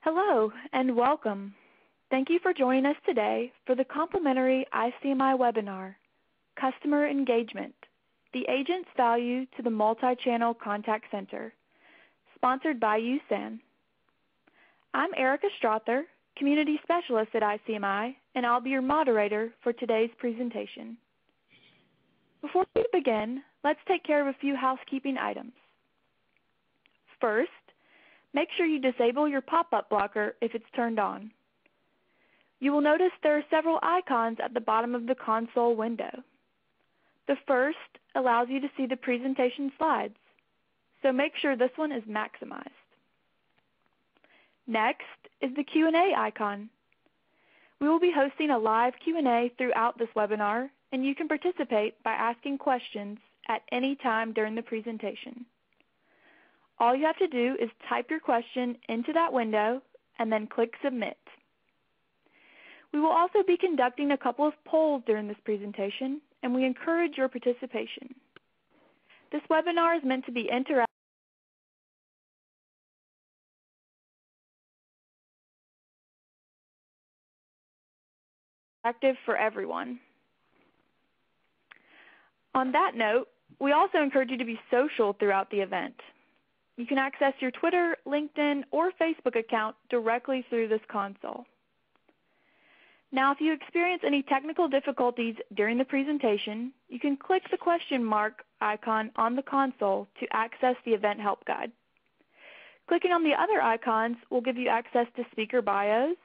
Hello and welcome. Thank you for joining us today for the complimentary ICMI webinar, Customer Engagement, the Agent's Value to the Multi-Channel Contact Center, sponsored by USAN. I'm Erica Strother, Community Specialist at ICMI, and I'll be your moderator for today's presentation. Before we begin, let's take care of a few housekeeping items. First, make sure you disable your pop-up blocker if it's turned on. You will notice there are several icons at the bottom of the console window. The first allows you to see the presentation slides, so make sure this one is maximized. Next is the Q&A icon. We will be hosting a live Q&A throughout this webinar, and you can participate by asking questions at any time during the presentation. All you have to do is type your question into that window and then click Submit. We will also be conducting a couple of polls during this presentation, and we encourage your participation. This webinar is meant to be interactive for everyone. On that note, we also encourage you to be social throughout the event. You can access your Twitter, LinkedIn, or Facebook account directly through this console. Now, if you experience any technical difficulties during the presentation, you can click the question mark icon on the console to access the event help guide. Clicking on the other icons will give you access to speaker bios,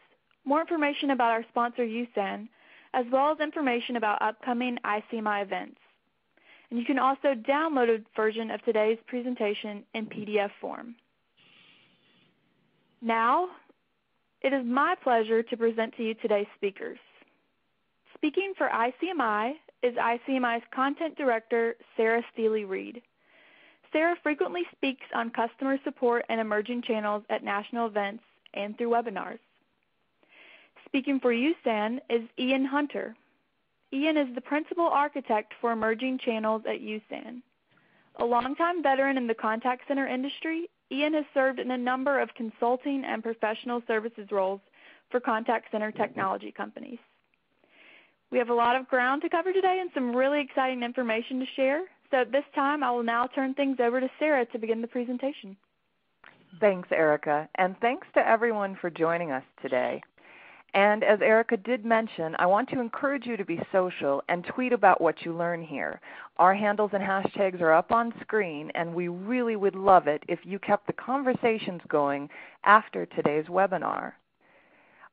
more information about our sponsor USAN, as well as information about upcoming ICMI events. And you can also download a version of today's presentation in PDF form. Now, it is my pleasure to present to you today's speakers. Speaking for ICMI is ICMI's Content Director, Sarah Steely-Reed. Sarah frequently speaks on customer support and emerging channels at national events and through webinars. Speaking for USAN is Ian Hunter. Ian is the Principal Architect for Emerging Channels at USAN. A longtime veteran in the contact center industry, Ian has served in a number of consulting and professional services roles for contact center technology companies. We have a lot of ground to cover today and some really exciting information to share. So at this time, I will now turn things over to Sarah to begin the presentation. Thanks, Erica, and thanks to everyone for joining us today. And as Erica did mention, I want to encourage you to be social and tweet about what you learn here. Our handles and hashtags are up on screen, and we really would love it if you kept the conversations going after today's webinar.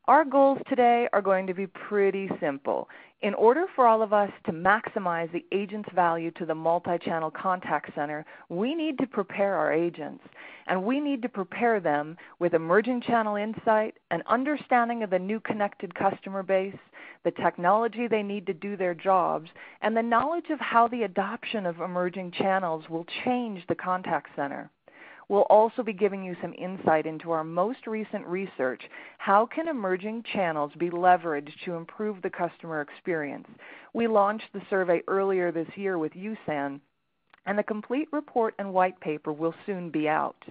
Our goals today are going to be pretty simple. In order for all of us to maximize the agent's value to the multi-channel contact center, we need to prepare our agents, and we need to prepare them with emerging channel insight, an understanding of the new connected customer base, the technology they need to do their jobs, and the knowledge of how the adoption of emerging channels will change the contact center. We'll also be giving you some insight into our most recent research. How can emerging channels be leveraged to improve the customer experience? We launched the survey earlier this year with USAN, and the complete report and white paper will soon be out.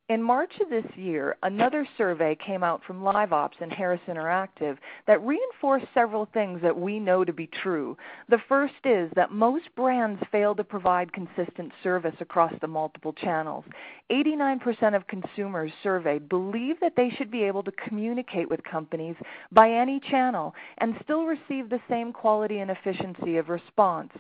In March of this year, another survey came out from LiveOps and Harris Interactive that reinforced several things that we know to be true. The first is that most brands fail to provide consistent service across the multiple channels. 89% of consumers surveyed believe that they should be able to communicate with companies by any channel and still receive the same quality and efficiency of response.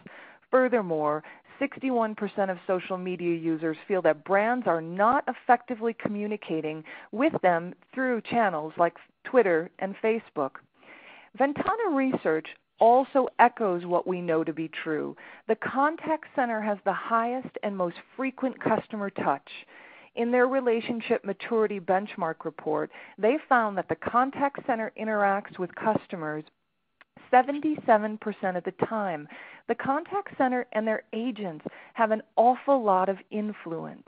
Furthermore, 61% of social media users feel that brands are not effectively communicating with them through channels like Twitter and Facebook. Ventana research also echoes what we know to be true. The contact center has the highest and most frequent customer touch. In their relationship maturity benchmark report, they found that the contact center interacts with customers 77% of the time. The contact center and their agents have an awful lot of influence.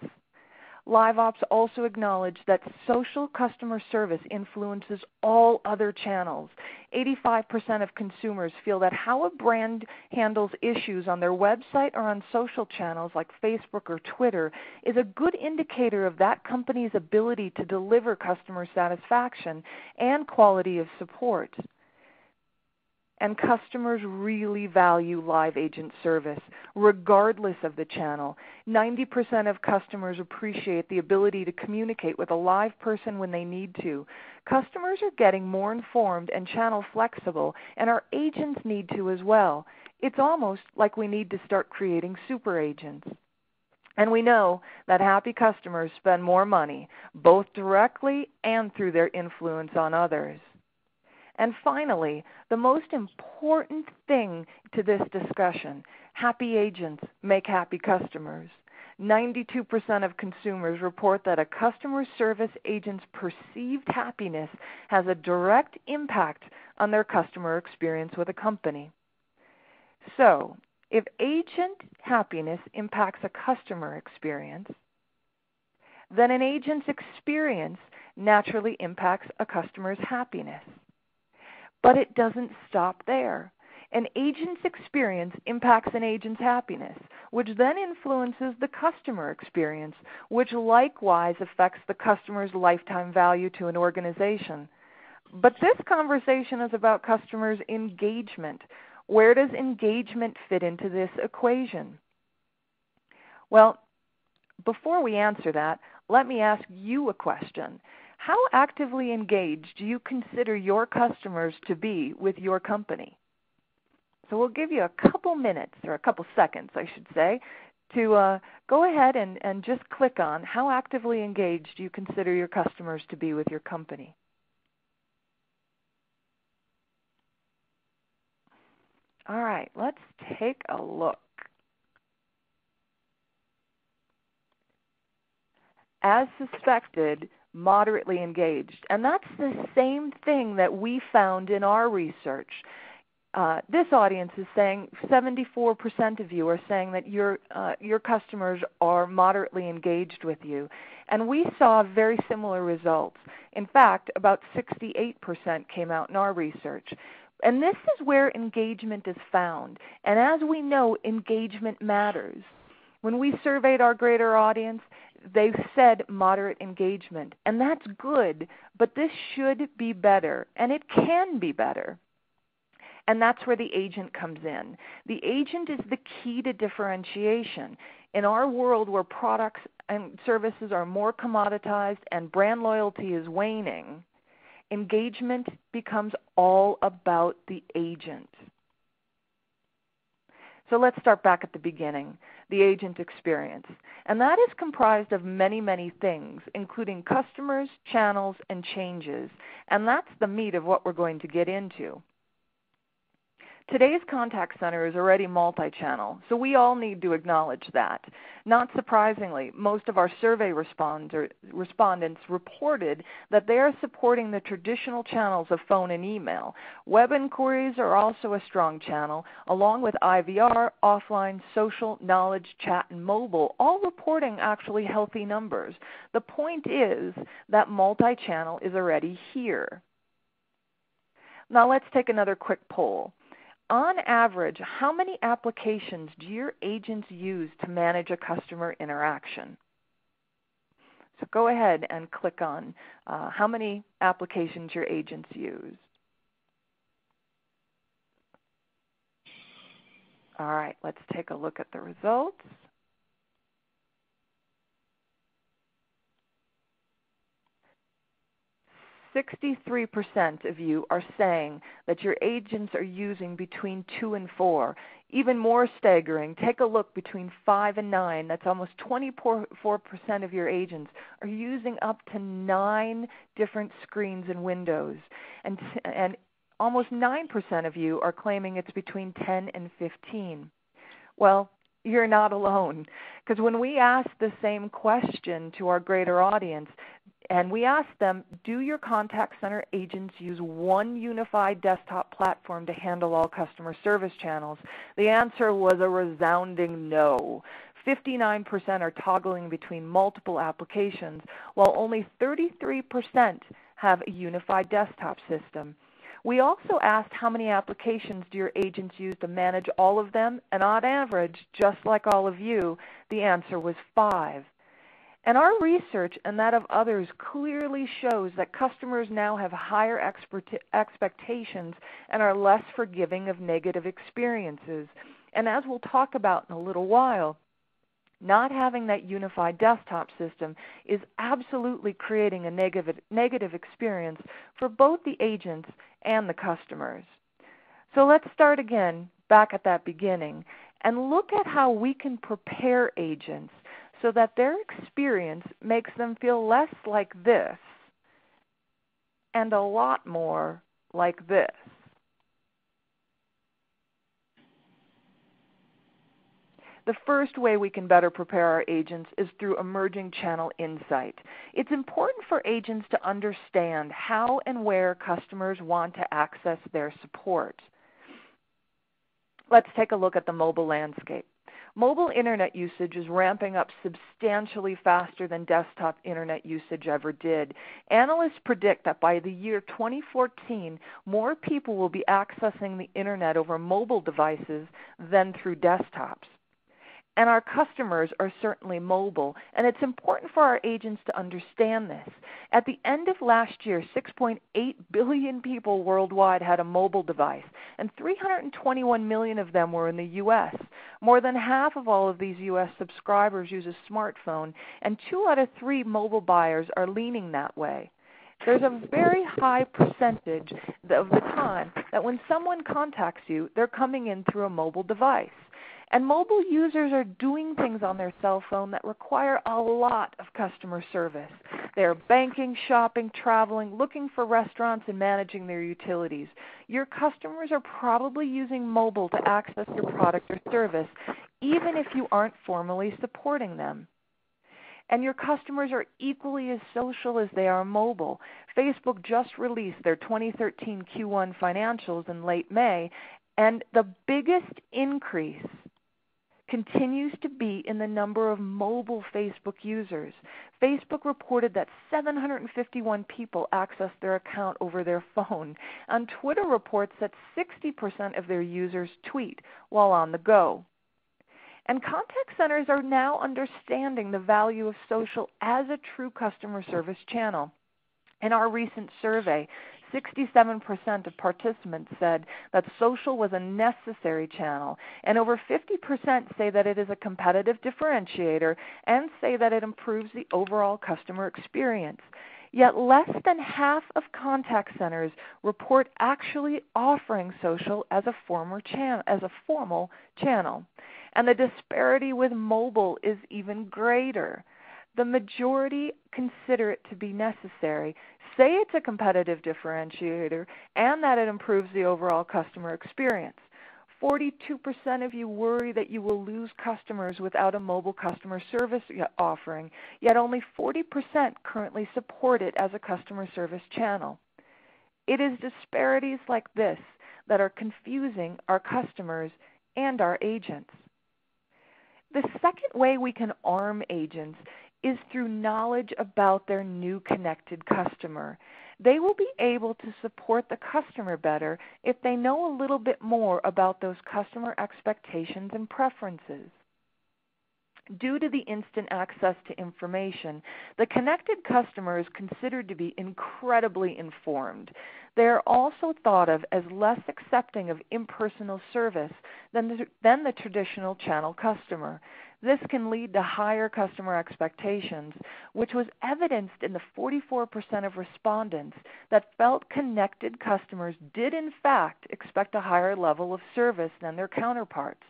LiveOps also acknowledged that social customer service influences all other channels. 85% of consumers feel that how a brand handles issues on their website or on social channels like Facebook or Twitter is a good indicator of that company's ability to deliver customer satisfaction and quality of support. And customers really value live agent service, regardless of the channel. 90% of customers appreciate the ability to communicate with a live person when they need to. Customers are getting more informed and channel flexible, and our agents need to as well. It's almost like we need to start creating super agents. And we know that happy customers spend more money, both directly and through their influence on others. And finally, the most important thing to this discussion, happy agents make happy customers. 92% of consumers report that a customer service agent's perceived happiness has a direct impact on their customer experience with a company. So, if agent happiness impacts a customer experience, then an agent's experience naturally impacts a customer's happiness. But it doesn't stop there. An agent's experience impacts an agent's happiness, which then influences the customer experience, which likewise affects the customer's lifetime value to an organization. But this conversation is about customers' engagement. Where does engagement fit into this equation? Well, before we answer that, let me ask you a question. How actively engaged do you consider your customers to be with your company? So we'll give you a couple minutes, or a couple seconds, I should say, to go ahead and just click on how actively engaged do you consider your customers to be with your company. All right, let's take a look. As suspected, moderately engaged. And that's the same thing that we found in our research. This audience is saying 74% of you are saying that your customers are moderately engaged with you. And we saw very similar results. In fact, about 68% came out in our research. And this is where engagement is found. And as we know, engagement matters. When we surveyed our greater audience, they said moderate engagement, and that's good, but this should be better, and it can be better. And that's where the agent comes in. The agent is the key to differentiation. In our world where products and services are more commoditized and brand loyalty is waning, engagement becomes all about the agent. So let's start back at the beginning, the agent experience. And that is comprised of many, many things, including customers, channels, and changes. And that's the meat of what we're going to get into. Today's contact center is already multi-channel, so we all need to acknowledge that. Not surprisingly, most of our survey respondents reported that they are supporting the traditional channels of phone and email. Web inquiries are also a strong channel, along with IVR, offline, social, knowledge, chat, and mobile, all reporting actually healthy numbers. The point is that multi-channel is already here. Now let's take another quick poll. On average, how many applications do your agents use to manage a customer interaction? So go ahead and click on how many applications your agents use. All right, let's take a look at the results. 63% of you are saying that your agents are using between 2 and 4. Even more staggering, take a look between 5 and 9. That's almost 24% of your agents are using up to 9 different screens and windows. And almost 9% of you are claiming it's between 10 and 15. Well, you're not alone, because when we ask the same question to our greater audience, and we asked them, do your contact center agents use one unified desktop platform to handle all customer service channels? The answer was a resounding no. 59% are toggling between multiple applications, while only 33% have a unified desktop system. We also asked how many applications do your agents use to manage all of them, and on average, just like all of you, the answer was 5. And our research and that of others clearly shows that customers now have higher expectations and are less forgiving of negative experiences. And as we'll talk about in a little while, not having that unified desktop system is absolutely creating a negative experience for both the agents and the customers. So let's start again back at that beginning and look at how we can prepare agents so that their experience makes them feel less like this and a lot more like this. The first way we can better prepare our agents is through emerging channel insight. It's important for agents to understand how and where customers want to access their support. Let's take a look at the mobile landscape. Mobile internet usage is ramping up substantially faster than desktop internet usage ever did. Analysts predict that by the year 2014, more people will be accessing the internet over mobile devices than through desktops. And our customers are certainly mobile, and it's important for our agents to understand this. At the end of last year, 6.8 billion people worldwide had a mobile device, and 321 million of them were in the U.S. More than half of all of these U.S. subscribers use a smartphone, and 2 out of 3 mobile buyers are leaning that way. There's a very high percentage of the time that when someone contacts you, they're coming in through a mobile device. And mobile users are doing things on their cell phone that require a lot of customer service. They're banking, shopping, traveling, looking for restaurants, and managing their utilities. Your customers are probably using mobile to access your product or service, even if you aren't formally supporting them. And your customers are equally as social as they are mobile. Facebook just released their 2013 Q1 financials in late May, and the biggest increase continues to be in the number of mobile Facebook users. Facebook reported that 751 people accessed their account over their phone, and Twitter reports that 60% of their users tweet while on the go. And contact centers are now understanding the value of social as a true customer service channel. In our recent survey, 67% of participants said that social was a necessary channel, and over 50% say that it is a competitive differentiator and say that it improves the overall customer experience. Yet less than half of contact centers report actually offering social as a formal channel. And the disparity with mobile is even greater. The majority consider it to be necessary, say it's a competitive differentiator, and that it improves the overall customer experience. 42% of you worry that you will lose customers without a mobile customer service offering, yet only 40% currently support it as a customer service channel. It is disparities like this that are confusing our customers and our agents. The second way we can arm agents is through knowledge about their new connected customer. They will be able to support the customer better if they know a little bit more about those customer expectations and preferences. Due to the instant access to information, the connected customer is considered to be incredibly informed. They are also thought of as less accepting of impersonal service than the traditional channel customer. This can lead to higher customer expectations, which was evidenced in the 44% of respondents that felt connected customers did in fact expect a higher level of service than their counterparts.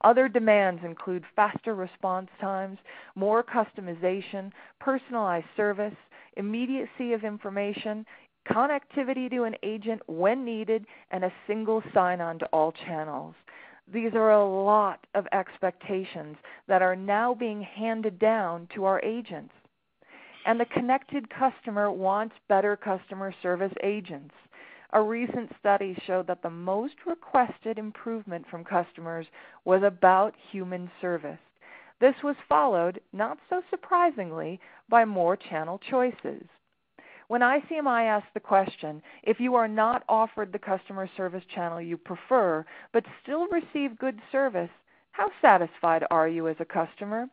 Other demands include faster response times, more customization, personalized service, immediacy of information, connectivity to an agent when needed, and a single sign-on to all channels. These are a lot of expectations that are now being handed down to our agents. And the connected customer wants better customer service agents. A recent study showed that the most requested improvement from customers was about human service. This was followed, not so surprisingly, by more channel choices. When ICMI asked the question, if you are not offered the customer service channel you prefer but still receive good service, how satisfied are you as a customer?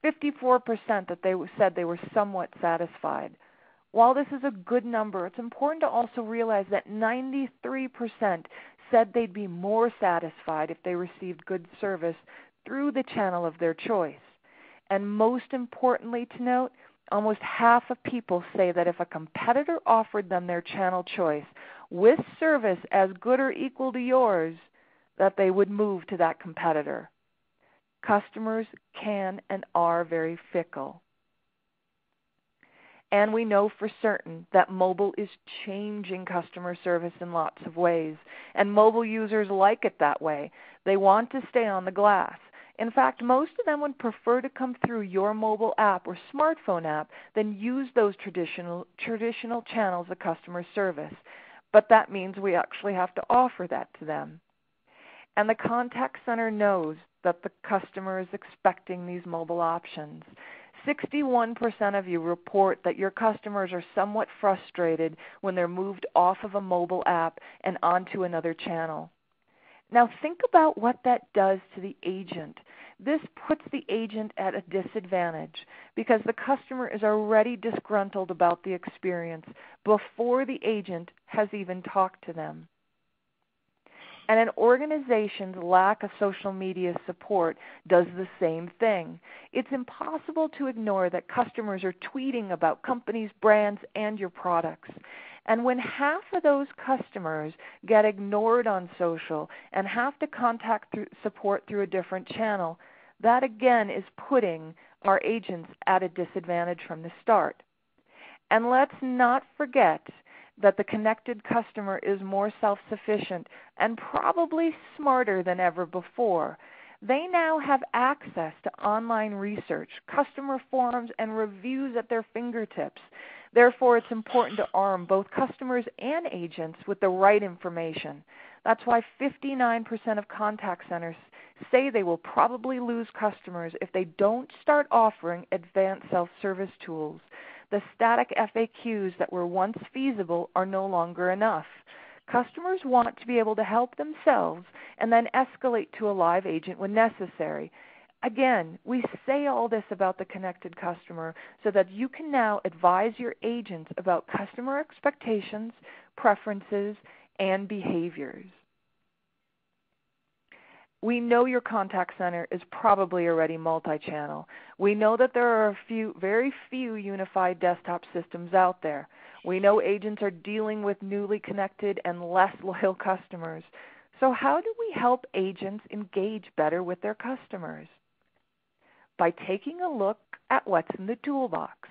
54% that they said they were somewhat satisfied. While this is a good number, it's important to also realize that 93% said they'd be more satisfied if they received good service through the channel of their choice. And most importantly to note, almost half of people say that if a competitor offered them their channel choice with service as good or equal to yours, that they would move to that competitor. Customers can and are very fickle. And we know for certain that mobile is changing customer service in lots of ways. And mobile users like it that way. They want to stay on the glass. In fact, most of them would prefer to come through your mobile app or smartphone app than use those traditional channels of customer service. But that means we actually have to offer that to them. And the contact center knows that the customer is expecting these mobile options. 61% of you report that your customers are somewhat frustrated when they're moved off of a mobile app and onto another channel. Now think about what that does to the agent. This puts the agent at a disadvantage because the customer is already disgruntled about the experience before the agent has even talked to them. And an organization's lack of social media support does the same thing. It's impossible to ignore that customers are tweeting about companies, brands, and your products. And when half of those customers get ignored on social and have to contact support through a different channel, that again is putting our agents at a disadvantage from the start. And let's not forget that the connected customer is more self-sufficient and probably smarter than ever before. They now have access to online research, customer forums, and reviews at their fingertips. Therefore, it's important to arm both customers and agents with the right information. That's why 59% of contact centers say they will probably lose customers if they don't start offering advanced self-service tools. The static FAQs that were once feasible are no longer enough. Customers want to be able to help themselves and then escalate to a live agent when necessary. Again, we say all this about the connected customer so that you can now advise your agents about customer expectations, preferences, and behaviors. We know your contact center is probably already multi-channel. We know that there are very few unified desktop systems out there. We know agents are dealing with newly connected and less loyal customers. So how do we help agents engage better with their customers? By taking a look at what's in the toolbox.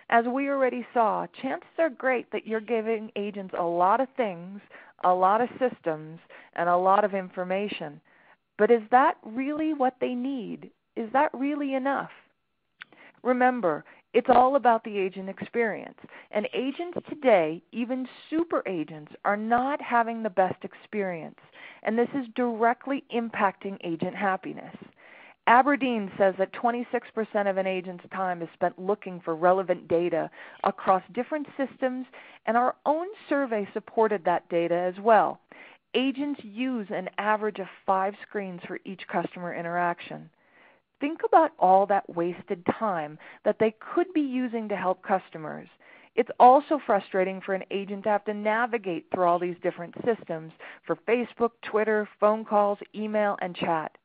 As we already saw, chances are great that you're giving agents a lot of things, a lot of systems, and a lot of information. But is that really what they need? Is that really enough? Remember, it's all about the agent experience. And agents today, even super agents, are not having the best experience. And this is directly impacting agent happiness. Aberdeen says that 26% of an agent's time is spent looking for relevant data across different systems, and our own survey supported that data as well. Agents use an average of 5 screens for each customer interaction. Think about all that wasted time that they could be using to help customers. It's also frustrating for an agent to have to navigate through all these different systems for Facebook, Twitter, phone calls, email, and chat.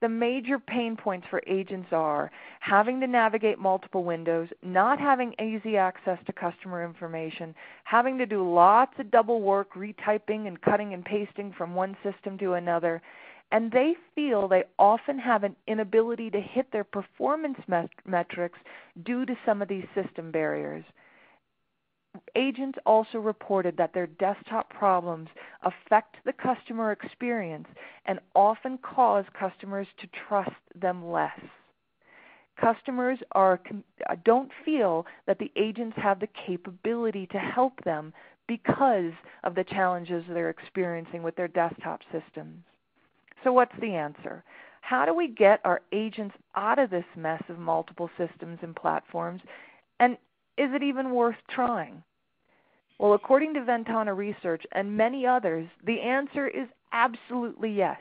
The major pain points for agents are having to navigate multiple windows, not having easy access to customer information, having to do lots of double work, retyping and cutting and pasting from one system to another, and they feel they often have an inability to hit their performance metrics due to some of these system barriers. Agents also reported that their desktop problems affect the customer experience and often cause customers to trust them less. Customers don't feel that the agents have the capability to help them because of the challenges they're experiencing with their desktop systems. So what's the answer? How do we get our agents out of this mess of multiple systems and platforms? And is it even worth trying? Well, according to Ventana Research and many others, the answer is absolutely yes.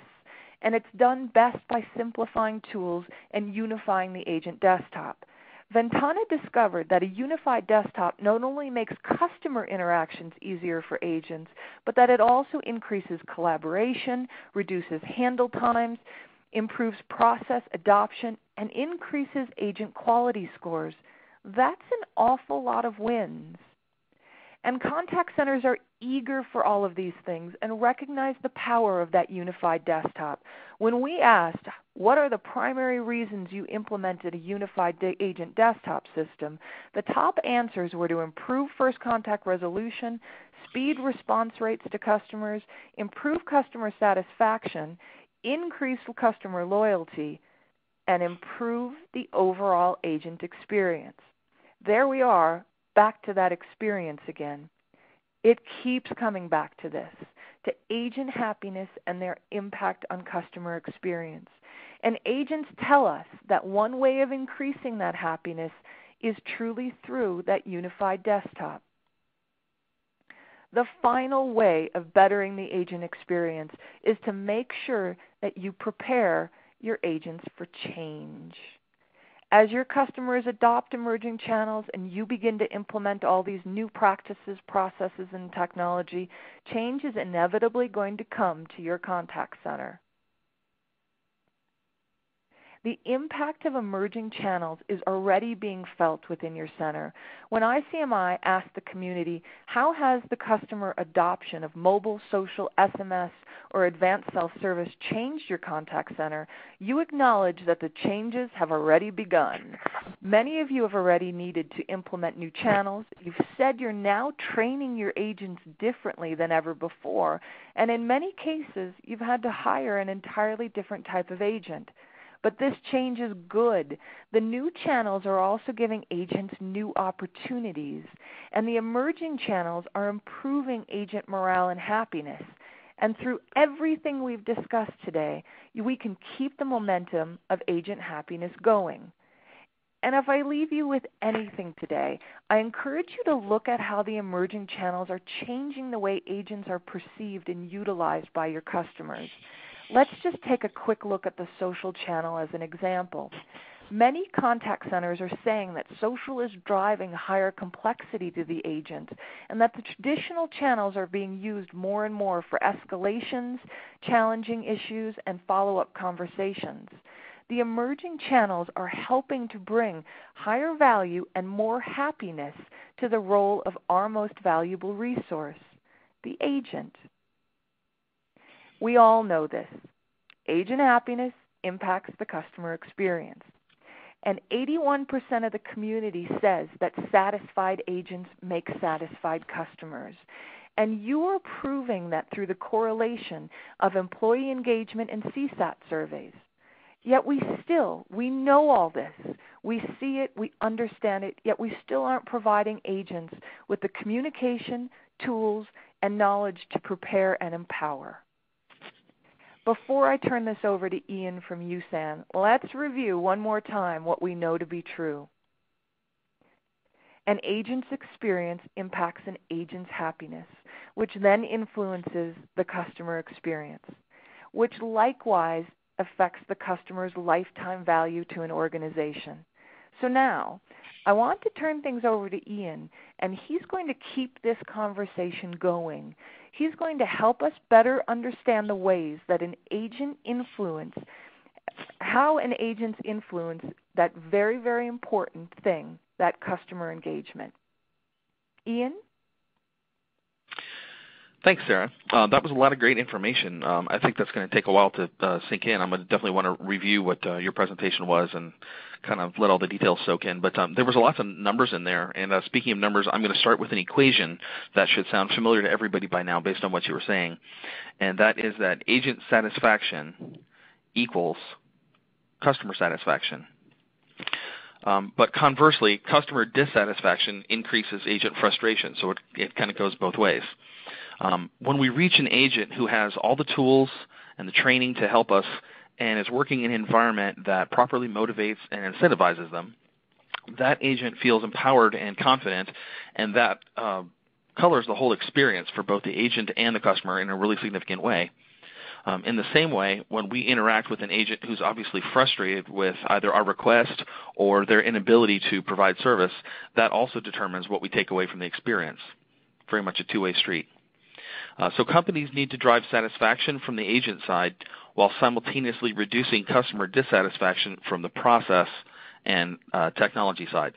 And it's done best by simplifying tools and unifying the agent desktop. Ventana discovered that a unified desktop not only makes customer interactions easier for agents, but that it also increases collaboration, reduces handle times, improves process adoption, and increases agent quality scores. That's an awful lot of wins. And contact centers are eager for all of these things and recognize the power of that unified desktop. When we asked, what are the primary reasons you implemented a unified agent desktop system, the top answers were to improve first contact resolution, speed response rates to customers, improve customer satisfaction, increase customer loyalty, and improve the overall agent experience. There we are, back to that experience again. It keeps coming back to this, to agent happiness and their impact on customer experience. And agents tell us that one way of increasing that happiness is truly through that unified desktop. The final way of bettering the agent experience is to make sure that you prepare your agents for change. As your customers adopt emerging channels and you begin to implement all these new practices, processes, and technology, change is inevitably going to come to your contact center. The impact of emerging channels is already being felt within your center. When ICMI asked the community, how has the customer adoption of mobile, social, SMS, or advanced self-service changed your contact center, you acknowledge that the changes have already begun. Many of you have already needed to implement new channels. You've said you're now training your agents differently than ever before, and in many cases, you've had to hire an entirely different type of agent. But this change is good. The new channels are also giving agents new opportunities, and the emerging channels are improving agent morale and happiness. And through everything we've discussed today, we can keep the momentum of agent happiness going. And if I leave you with anything today, I encourage you to look at how the emerging channels are changing the way agents are perceived and utilized by your customers. Let's just take a quick look at the social channel as an example. Many contact centers are saying that social is driving higher complexity to the agent and that the traditional channels are being used more and more for escalations, challenging issues, and follow-up conversations. The emerging channels are helping to bring higher value and more happiness to the role of our most valuable resource, the agent. We all know this. Agent happiness impacts the customer experience. And 81% of the community says that satisfied agents make satisfied customers. And you are proving that through the correlation of employee engagement and CSAT surveys. Yet we know all this. We see it, we understand it, yet we still aren't providing agents with the communication, tools, and knowledge to prepare and empower. Before I turn this over to Ian from USAN, let's review one more time what we know to be true. An agent's experience impacts an agent's happiness, which then influences the customer experience, which likewise affects the customer's lifetime value to an organization. So now, I want to turn things over to Ian, and he's going to keep this conversation going. He's going to help us better understand the ways that how an agent's influence that very, very important thing, that customer engagement. Ian? Thanks, Sarah. That was a lot of great information. I think that's going to take a while to sink in. I'm going to definitely want to review what your presentation was and kind of let all the details soak in. But there was lots of numbers in there. And speaking of numbers, I'm going to start with an equation that should sound familiar to everybody by now based on what you were saying. And that is that agent satisfaction equals customer satisfaction. But conversely, customer dissatisfaction increases agent frustration. So it kind of goes both ways. When we reach an agent who has all the tools and the training to help us and is working in an environment that properly motivates and incentivizes them, that agent feels empowered and confident, and that colors the whole experience for both the agent and the customer in a really significant way. In the same way, when we interact with an agent who's obviously frustrated with either our request or their inability to provide service, that also determines what we take away from the experience. Very much a two-way street. So companies need to drive satisfaction from the agent side while simultaneously reducing customer dissatisfaction from the process and technology side.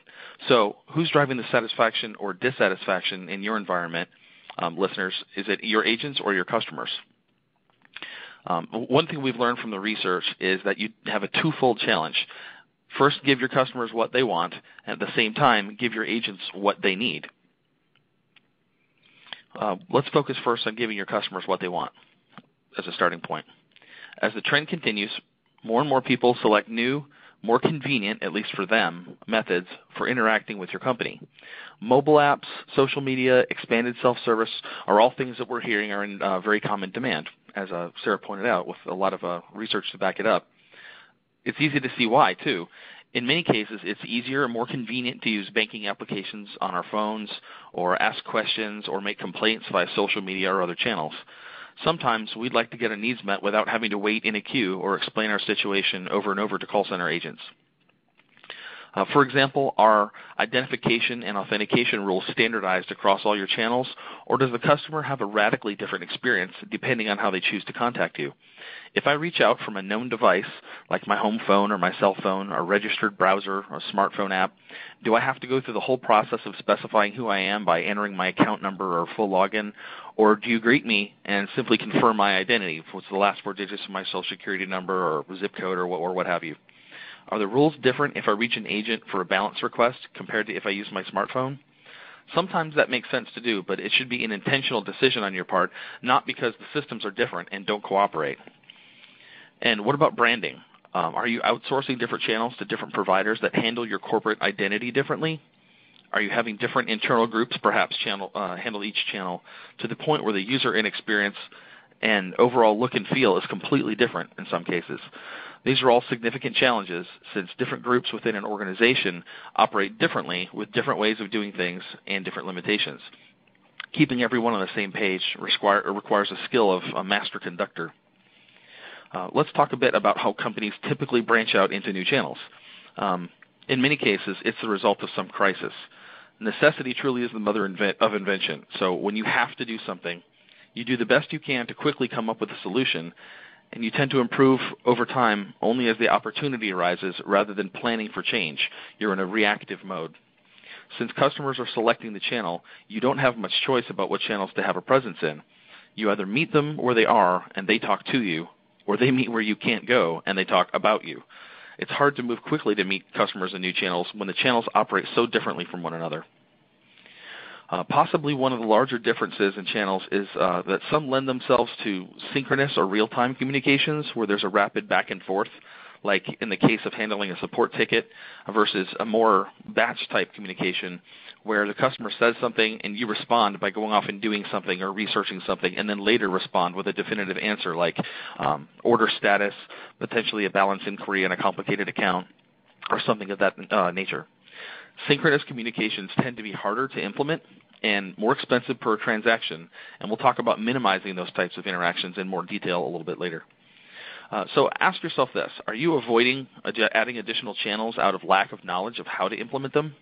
So who's driving the satisfaction or dissatisfaction in your environment, listeners? Is it your agents or your customers? One thing we've learned from the research is that you have a twofold challenge. First, give your customers what they want, and at the same time, give your agents what they need. Let's focus first on giving your customers what they want as a starting point. As the trend continues, more and more people select new, more convenient, at least for them, methods for interacting with your company. Mobile apps, social media, expanded self-service are all things that we're hearing are in very common demand, as Sarah pointed out, with a lot of research to back it up. It's easy to see why, too. In many cases, it's easier and more convenient to use banking applications on our phones or ask questions or make complaints via social media or other channels. Sometimes we'd like to get our needs met without having to wait in a queue or explain our situation over and over to call center agents. For example, are identification and authentication rules standardized across all your channels, or does the customer have a radically different experience depending on how they choose to contact you? If I reach out from a known device, like my home phone or my cell phone or registered browser or smartphone app, do I have to go through the whole process of specifying who I am by entering my account number or full login, or do you greet me and simply confirm my identity, what's the last 4 digits of my social security number or zip code or what have you? Are the rules different if I reach an agent for a balance request compared to if I use my smartphone? Sometimes that makes sense to do, but it should be an intentional decision on your part, not because the systems are different and don't cooperate. And what about branding? Are you outsourcing different channels to different providers that handle your corporate identity differently? Are you having different internal groups perhaps handle each channel to the point where the user experience and overall look and feel is completely different in some cases? These are all significant challenges since different groups within an organization operate differently with different ways of doing things and different limitations. Keeping everyone on the same page requires a skill of a master conductor. Let's talk a bit about how companies typically branch out into new channels. In many cases, it's the result of some crisis. Necessity truly is the mother of invention. So when you have to do something, you do the best you can to quickly come up with a solution, and you tend to improve over time only as the opportunity arises rather than planning for change. You're in a reactive mode. Since customers are selecting the channel, you don't have much choice about what channels to have a presence in. You either meet them where they are and they talk to you, or they meet where you can't go and they talk about you. It's hard to move quickly to meet customers in new channels when the channels operate so differently from one another. Possibly one of the larger differences in channels is that some lend themselves to synchronous or real-time communications where there's a rapid back and forth, like in the case of handling a support ticket, versus a more batch-type communication where the customer says something and you respond by going off and doing something or researching something and then later respond with a definitive answer like order status, potentially a balance inquiry in a complicated account, or something of that nature. Synchronous communications tend to be harder to implement and more expensive per transaction, and we'll talk about minimizing those types of interactions in more detail a little bit later. So ask yourself this: are you avoiding adding additional channels out of lack of knowledge of how to implement them?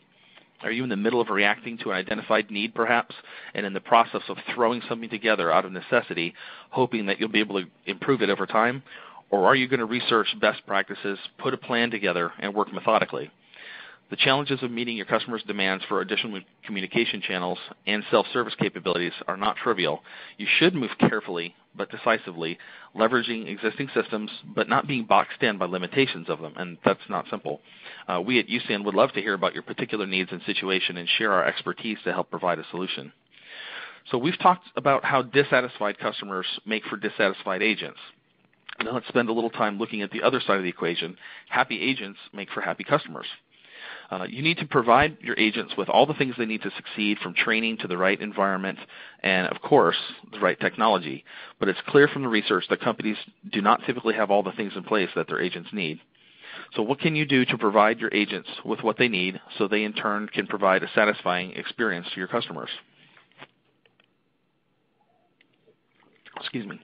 Are you in the middle of reacting to an identified need, perhaps, and in the process of throwing something together out of necessity, hoping that you'll be able to improve it over time? Or are you going to research best practices, put a plan together, and work methodically? The challenges of meeting your customers' demands for additional communication channels and self-service capabilities are not trivial. You should move carefully but decisively, leveraging existing systems but not being boxed in by limitations of them, and that's not simple. We at USAN would love to hear about your particular needs and situation and share our expertise to help provide a solution. So we've talked about how dissatisfied customers make for dissatisfied agents. Now let's spend a little time looking at the other side of the equation. Happy agents make for happy customers. You need to provide your agents with all the things they need to succeed, from training to the right environment and, of course, the right technology. But it's clear from the research that companies do not typically have all the things in place that their agents need. So what can you do to provide your agents with what they need so they in turn can provide a satisfying experience to your customers? Excuse me.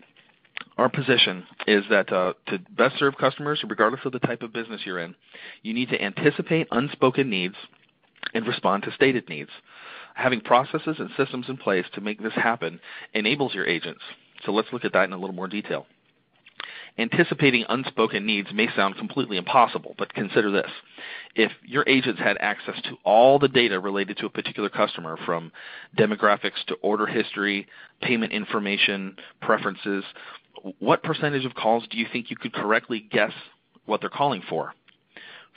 Our position is that to best serve customers, regardless of the type of business you're in, you need to anticipate unspoken needs and respond to stated needs. Having processes and systems in place to make this happen enables your agents. So let's look at that in a little more detail. Anticipating unspoken needs may sound completely impossible, but consider this. If your agents had access to all the data related to a particular customer, from demographics to order history, payment information, preferences, what percentage of calls do you think you could correctly guess what they're calling for?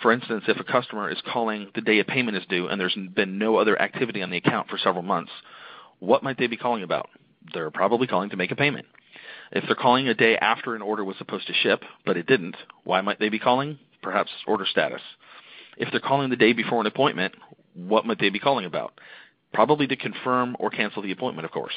For instance, if a customer is calling the day a payment is due and there's been no other activity on the account for several months, what might they be calling about? They're probably calling to make a payment. If they're calling a day after an order was supposed to ship, but it didn't, why might they be calling? Perhaps order status. If they're calling the day before an appointment, what might they be calling about? Probably to confirm or cancel the appointment, of course.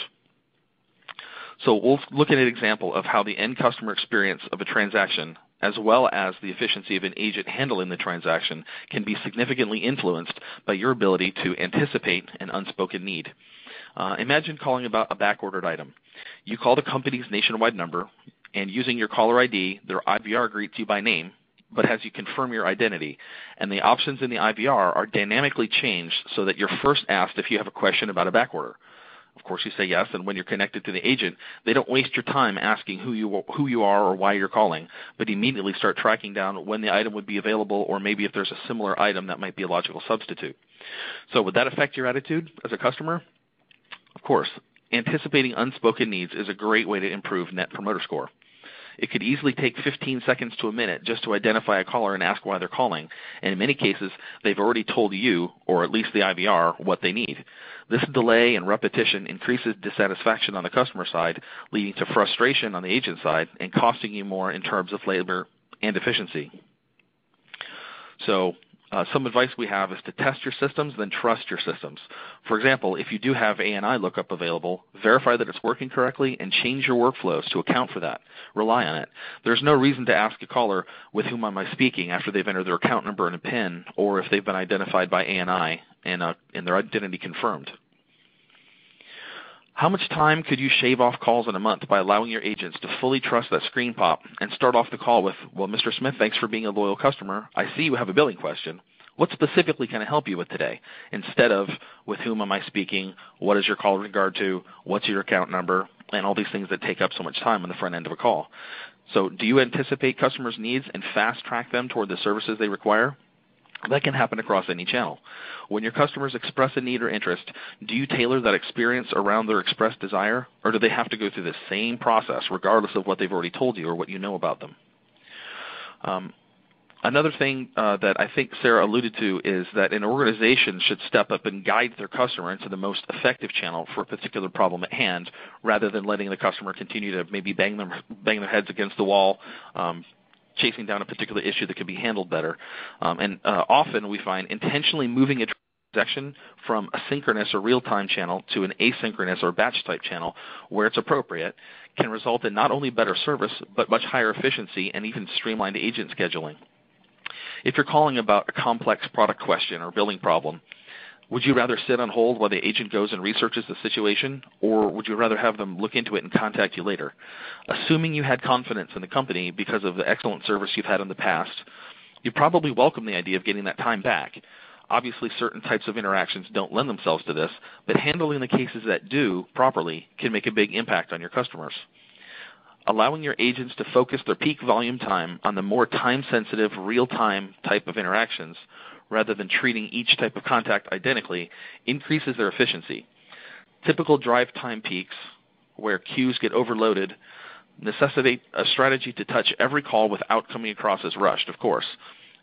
So we'll look at an example of how the end customer experience of a transaction, as well as the efficiency of an agent handling the transaction, can be significantly influenced by your ability to anticipate an unspoken need. Imagine calling about a backordered item. You call the company's nationwide number, and using your caller ID, their IVR greets you by name, but has you confirm your identity. And the options in the IVR are dynamically changed so that you're first asked if you have a question about a backorder. Of course, you say yes, and when you're connected to the agent, they don't waste your time asking who you are or why you're calling, but immediately start tracking down when the item would be available, or maybe if there's a similar item that might be a logical substitute. So would that affect your attitude as a customer? Of course, anticipating unspoken needs is a great way to improve Net Promoter Score. It could easily take 15 seconds to a minute just to identify a caller and ask why they're calling, and in many cases, they've already told you, or at least the IVR, what they need. This delay and repetition increases dissatisfaction on the customer side, leading to frustration on the agent side and costing you more in terms of labor and efficiency. So some advice we have is to test your systems, then trust your systems. For example, if you do have ANI lookup available, verify that it's working correctly and change your workflows to account for that. Rely on it. There's no reason to ask a caller, with whom am I speaking, after they've entered their account number and a PIN, or if they've been identified by ANI and their identity confirmed. How much time could you shave off calls in a month by allowing your agents to fully trust that screen pop and start off the call with, well, Mr. Smith, thanks for being a loyal customer. I see you have a billing question. What specifically can I help you with today? Instead of, with whom am I speaking? What is your call in regard to? What's your account number? And all these things that take up so much time on the front end of a call. So do you anticipate customers' needs and fast track them toward the services they require? That can happen across any channel. When your customers express a need or interest, do you tailor that experience around their expressed desire, or do they have to go through the same process regardless of what they've already told you or what you know about them? Another thing that I think Sarah alluded to is that an organization should step up and guide their customer into the most effective channel for a particular problem at hand, rather than letting the customer continue to maybe bang their heads against the wall, chasing down a particular issue that could be handled better. Often we find intentionally moving a transaction from a synchronous or real-time channel to an asynchronous or batch-type channel where it's appropriate can result in not only better service, but much higher efficiency and even streamlined agent scheduling. If you're calling about a complex product question or billing problem, would you rather sit on hold while the agent goes and researches the situation, or would you rather have them look into it and contact you later? Assuming you had confidence in the company because of the excellent service you've had in the past, you probably welcome the idea of getting that time back. Obviously, certain types of interactions don't lend themselves to this, but handling the cases that do properly can make a big impact on your customers. Allowing your agents to focus their peak volume time on the more time-sensitive, real-time type of interactions rather than treating each type of contact identically increases their efficiency. Typical drive time peaks, where queues get overloaded, necessitate a strategy to touch every call without coming across as rushed, of course.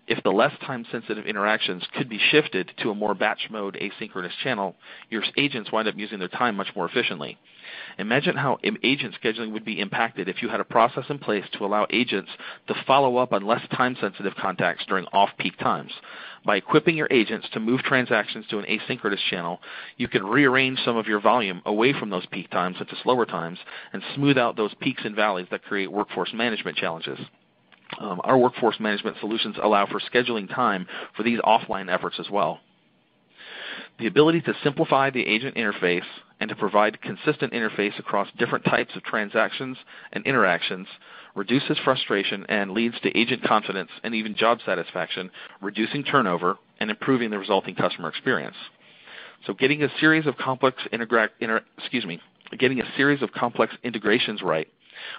If the less time-sensitive interactions could be shifted to a more batch mode asynchronous channel, your agents wind up using their time much more efficiently. Imagine how agent scheduling would be impacted if you had a process in place to allow agents to follow up on less time-sensitive contacts during off-peak times. By equipping your agents to move transactions to an asynchronous channel, you could rearrange some of your volume away from those peak times into slower times and smooth out those peaks and valleys that create workforce management challenges. Our workforce management solutions allow for scheduling time for these offline efforts as well. The ability to simplify the agent interface and to provide consistent interface across different types of transactions and interactions reduces frustration and leads to agent confidence and even job satisfaction, reducing turnover and improving the resulting customer experience. So getting a series of complex integrations right,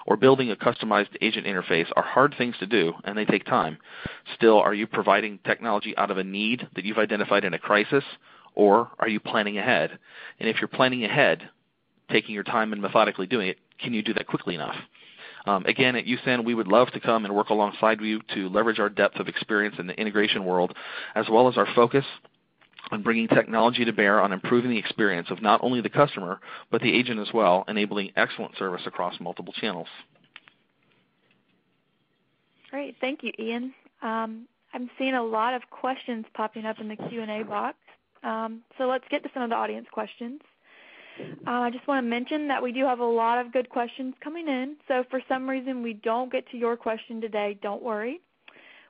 or building a customized agent interface are hard things to do, and they take time. Still, are you providing technology out of a need that you've identified in a crisis, or are you planning ahead? And if you're planning ahead, taking your time and methodically doing it, can you do that quickly enough? Again, at USAN, we would love to come and work alongside you to leverage our depth of experience in the integration world, as well as our focus on bringing technology to bear on improving the experience of not only the customer, but the agent as well, enabling excellent service across multiple channels. Great. Thank you, Ian. I'm seeing a lot of questions popping up in the Q&A box. So let's get to some of the audience questions. I just want to mention that we do have a lot of good questions coming in. So if for some reason we don't get to your question today, don't worry.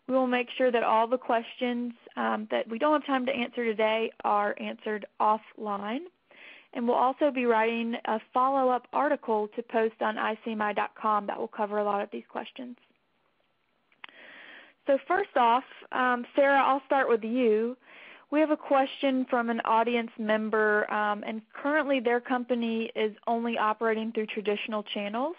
We will make sure that all the questions that we don't have time to answer today are answered offline. And we'll also be writing a follow-up article to post on ICMI.com that will cover a lot of these questions. So first off, Sarah, I'll start with you. We have a question from an audience member, and currently their company is only operating through traditional channels.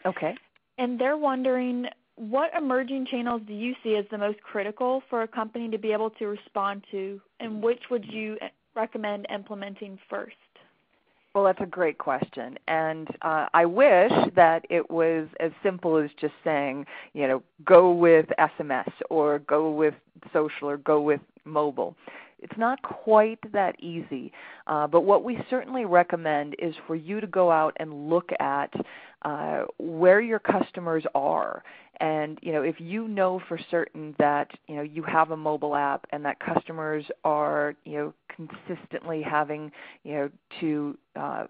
Okay. And they're wondering, what emerging channels do you see as the most critical for a company to be able to respond to, and which would you recommend implementing first? Well, that's a great question, and I wish that it was as simple as just saying, go with SMS or go with social or go with mobile. It's not quite that easy, but what we certainly recommend is for you to go out and look at where your customers are. And, if you know for certain that, you have a mobile app and that customers are, consistently having, to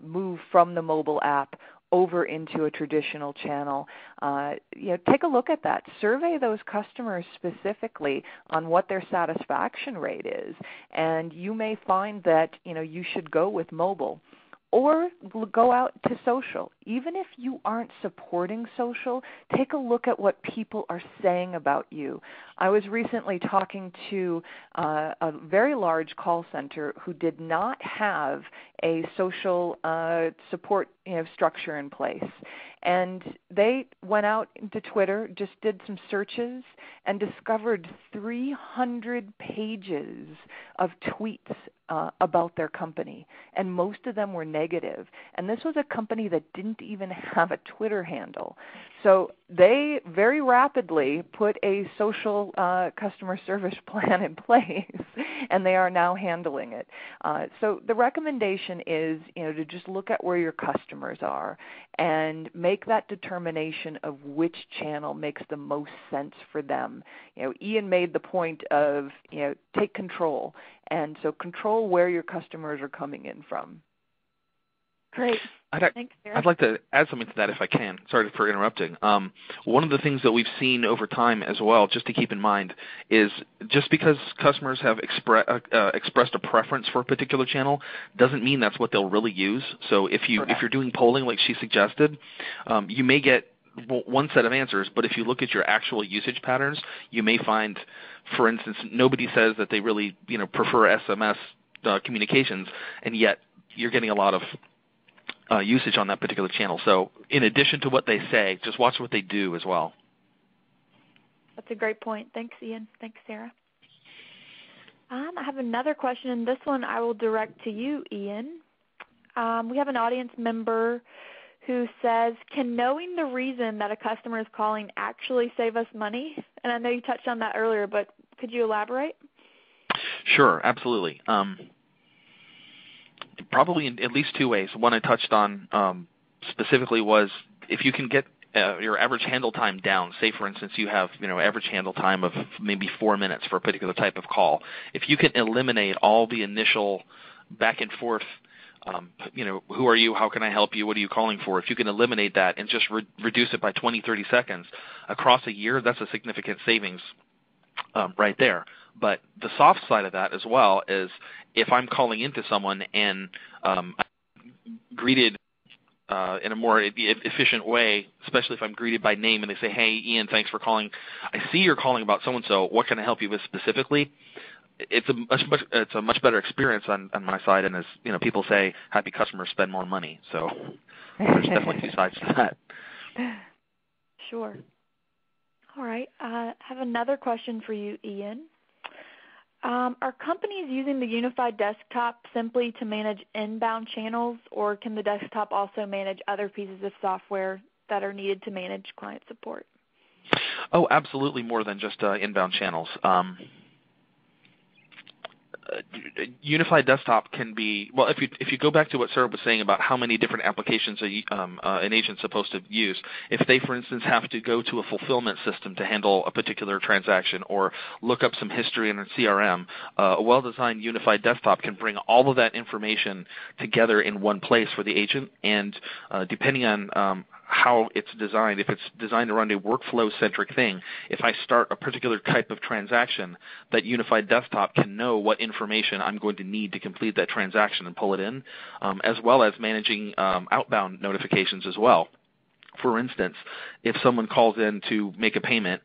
move from the mobile app over into a traditional channel, take a look at that. Survey those customers specifically on what their satisfaction rate is. And you may find that, you should go with mobile. Or go out to social. Even if you aren't supporting social, take a look at what people are saying about you. I was recently talking to a very large call center who did not have a social support structure in place. And they went out into Twitter, just did some searches, and discovered 300 pages of tweets about their company, and most of them were negative. And this was a company that didn't even have a Twitter handle. So they very rapidly put a social customer service plan in place, and they are now handling it. So the recommendation is, to just look at where your customers are and make that determination of which channel makes the most sense for them. Ian made the point of, take control. And so control where your customers are coming in from. Great. Thanks, Sarah. I'd like to add something to that if I can. Sorry for interrupting. One of the things that we've seen over time as well, just to keep in mind, is just because customers have expressed a preference for a particular channel doesn't mean that's what they'll really use. So if you're doing polling like she suggested, you may get one set of answers, but if you look at your actual usage patterns, you may find, for instance, nobody says that they really prefer SMS communications, and yet you're getting a lot of usage on that particular channel. So in addition to what they say, just watch what they do as well. That's a great point. Thanks, Ian. Thanks, Sarah. I have another question, and this one I will direct to you, Ian. We have an audience member who says, can knowing the reason that a customer is calling actually save us money? And I know you touched on that earlier, but Could you elaborate? Sure, absolutely. Probably in at least two ways. One I touched on specifically was if you can get your average handle time down. Say, for instance, you have average handle time of maybe 4 minutes for a particular type of call. If you can eliminate all the initial back and forth, who are you? How can I help you? What are you calling for? If you can eliminate that and just reduce it by 20, 30 seconds across a year, that's a significant savings right there. But the soft side of that as well is if I'm calling into someone and I'm greeted in a more efficient way, especially if I'm greeted by name and they say, hey, Ian, thanks for calling. I see you're calling about so-and-so. What can I help you with specifically? It's a much better experience on my side, and as people say, happy customers spend more money. So there's definitely two sides to that. Sure. All right. I have another question for you, Ian. Are companies using the unified desktop simply to manage inbound channels, or can the desktop also manage other pieces of software that are needed to manage client support? Oh, absolutely, more than just inbound channels. Unified desktop can be, well, if you go back to what Sarah was saying about how many different applications an agent's supposed to use, if they, for instance, have to go to a fulfillment system to handle a particular transaction or look up some history in a CRM, a well-designed unified desktop can bring all of that information together in one place for the agent, and depending on how it's designed, if it's designed around a workflow-centric thing, if I start a particular type of transaction, that unified desktop can know what information I'm going to need to complete that transaction and pull it in, as well as managing outbound notifications as well. For instance, if someone calls in to make a payment,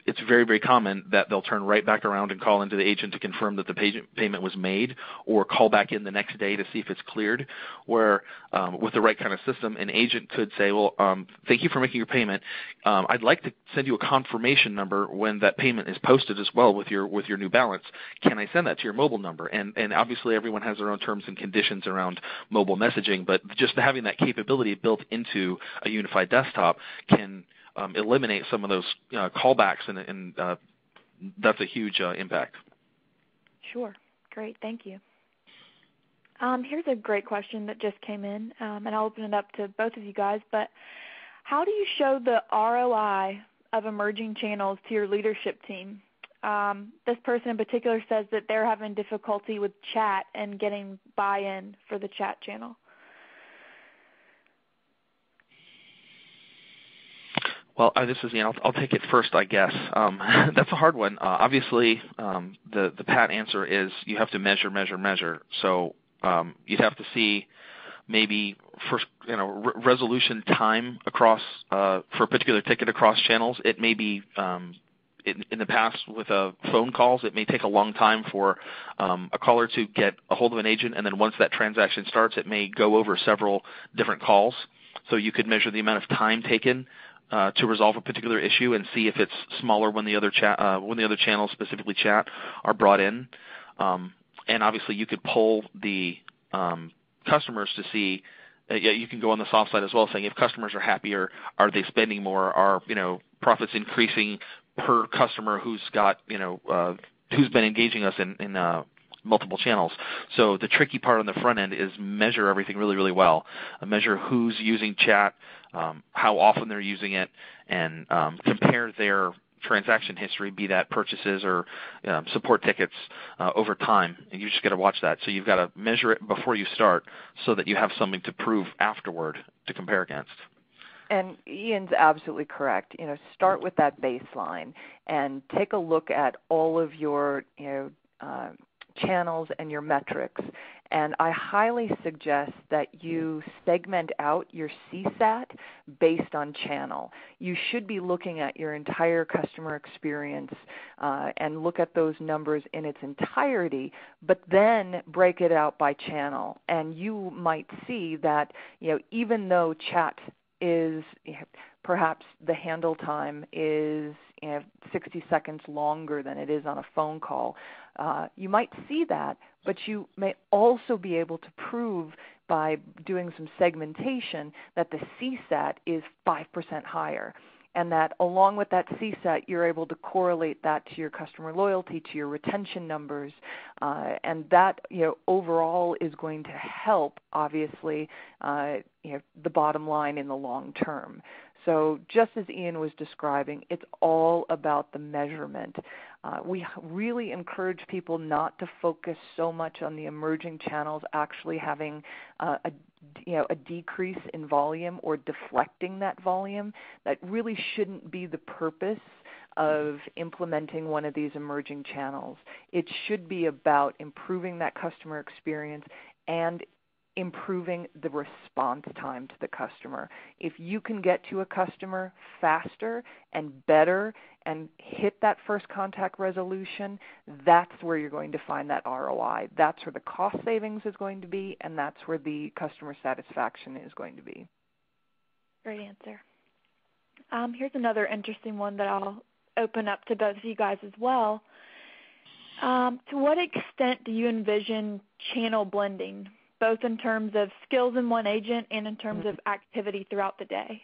it's very, very common that they'll turn right back around and call into the agent to confirm that the payment was made, or call back in the next day to see if it's cleared, where with the right kind of system, an agent could say, well, thank you for making your payment. I'd like to send you a confirmation number when that payment is posted as well with your new balance. Can I send that to your mobile number? And obviously everyone has their own terms and conditions around mobile messaging, but just having that capability built into a unified desktop can eliminate some of those callbacks, and that's a huge impact. Sure. Great. Thank you. Here's a great question that just came in, and I'll open it up to both of you guys. But how do you show the ROI of emerging channels to your leadership team? This person in particular says that they're having difficulty with chat and getting buy-in for the chat channel. Well, this is Ian. I'll take it first, I guess. That's a hard one. Obviously, the pat answer is you have to measure. So you'd have to see maybe first, resolution time across for a particular ticket across channels. It may be in the past with phone calls, it may take a long time for a caller to get a hold of an agent, and then once that transaction starts, it may go over several different calls. So you could measure the amount of time taken to resolve a particular issue and see if it's smaller when the other channels, specifically chat, are brought in. And obviously, you could poll the customers to see. You can go on the soft side as well, saying if customers are happier, are they spending more? Are profits increasing per customer who's got who's been engaging us in multiple channels. So the tricky part on the front end is measure everything really, really well. Measure who's using chat, how often they're using it, and compare their transaction history, be that purchases or support tickets over time. And you just got to watch that. So you've got to measure it before you start so that you have something to prove afterward to compare against. And Ian's absolutely correct. Start with that baseline and take a look at all of your channels and your metrics. And I highly suggest that you segment out your CSAT based on channel. You should be looking at your entire customer experience and look at those numbers in its entirety, but then break it out by channel. And you might see that, even though chat is perhaps the handle time is 60 seconds longer than it is on a phone call. You might see that, but you may also be able to prove by doing some segmentation that the CSAT is 5% higher. and that along with that CSAT, you're able to correlate that to your customer loyalty, to your retention numbers, and that overall is going to help, obviously, the bottom line in the long term. So just as Ian was describing, it's all about the measurement. We really encourage people not to focus so much on the emerging channels actually having a decrease in volume or deflecting that volume. That really shouldn't be the purpose of implementing one of these emerging channels. It should be about improving that customer experience and improving the response time to the customer. If you can get to a customer faster and better and hit that first contact resolution, that's where you're going to find that ROI. That's where the cost savings is going to be, and that's where the customer satisfaction is going to be. Great answer. Here's another interesting one that I'll open up to both of you guys as well. To what extent do you envision channel blending, both in terms of skills in one agent and in terms of activity throughout the day?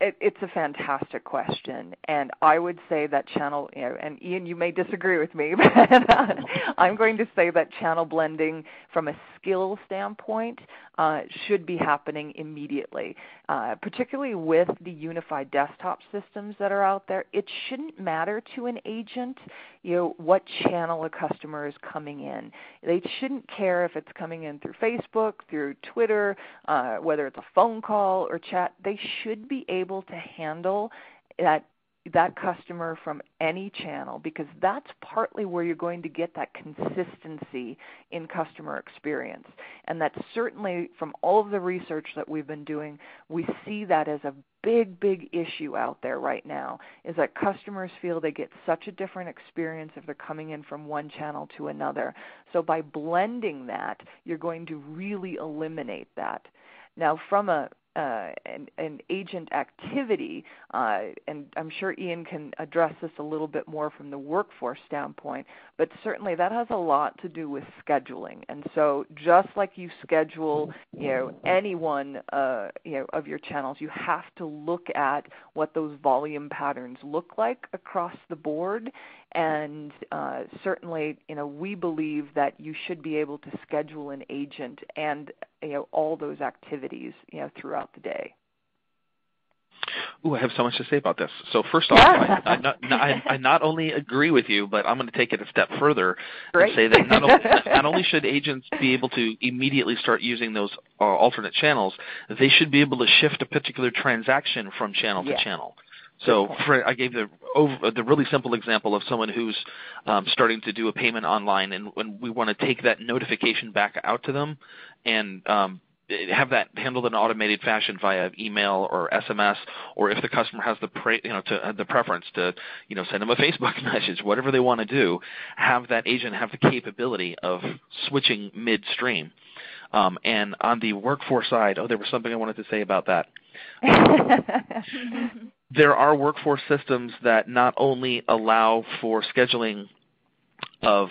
It's a fantastic question, and I would say that channel, and Ian, you may disagree with me, but I'm going to say that channel blending from a skill standpoint should be happening immediately, particularly with the unified desktop systems that are out there. It shouldn't matter to an agent, what channel a customer is coming in. They shouldn't care if it's coming in through Facebook, through Twitter, whether it's a phone call or chat. They should be able to handle that customer from any channel, because that's partly where you're going to get that consistency in customer experience. And that's certainly, from all of the research that we've been doing, we see that as a big issue out there right now, is that customers feel they get such a different experience if they're coming in from one channel to another. So by blending that, you're going to really eliminate that. Now, from an agent activity, and I'm sure Ian can address this a little bit more from the workforce standpoint, but certainly that has a lot to do with scheduling. And so just like you schedule, any one, of your channels, you have to look at what those volume patterns look like across the board. And certainly, we believe that you should be able to schedule an agent and all those activities throughout the day. Ooh, I have so much to say about this. So first off, I not only agree with you, but I'm going to take it a step further and say that not only should agents be able to immediately start using those alternate channels, they should be able to shift a particular transaction from channel to channel. So I gave the really simple example of someone who's starting to do a payment online, and when we want to take that notification back out to them and have that handled in an automated fashion via email or SMS, or if the customer has the preference to send them a Facebook message, whatever they want to do, have that agent have the capability of switching midstream. And on the workforce side, there was something I wanted to say about that. There are workforce systems that not only allow for scheduling of